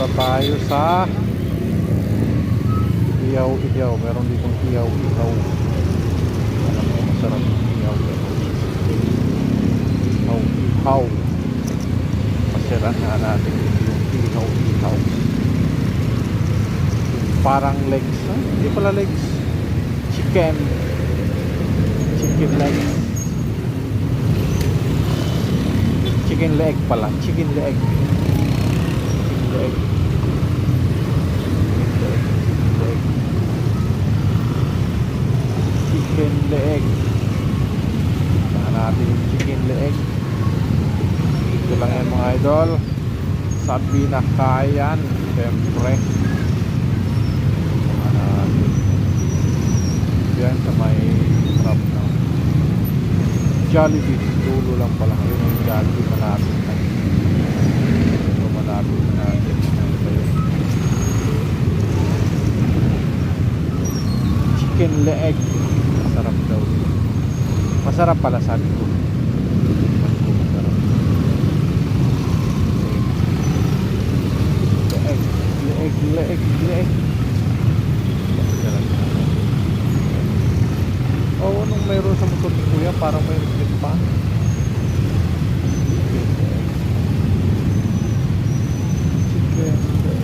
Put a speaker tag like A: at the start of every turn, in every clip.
A: Punta tayo sa ihaw. Meron ditong ihaw. Alam mo, masarap yung ihaw. Ihaw. Pasiran na natin yung ihaw. Parang legs. Hindi pala legs. Chicken legs. Chicken leg pala. Chicken leg. Chicken leg. Saan natin yung chicken leg? Ito lang yan mga idol. Sa Binakayan. Siyempre. Saan natin? Yan sa may harap ng Jollibee. Dulo lang pala. Yun yung Jollibee malapit na. Ito malapit na natin. Chicken leg. Masarap daw. Masarap pala sabi ko. Masarap. Leg. Masarap. Oh, anong mayroon sa motor ni Kuya? Parang may reflect pa. Chicken leg.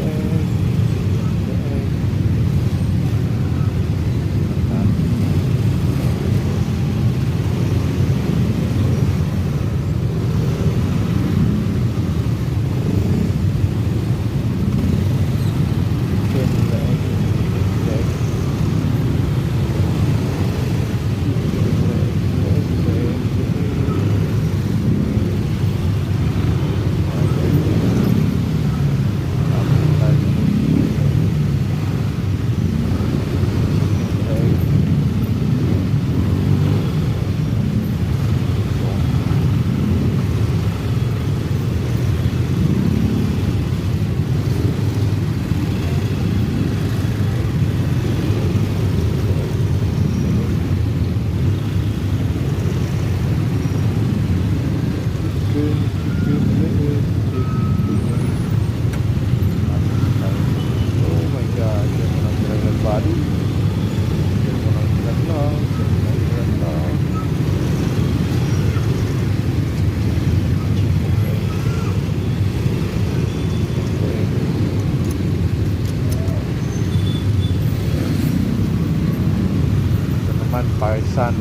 A: Parisan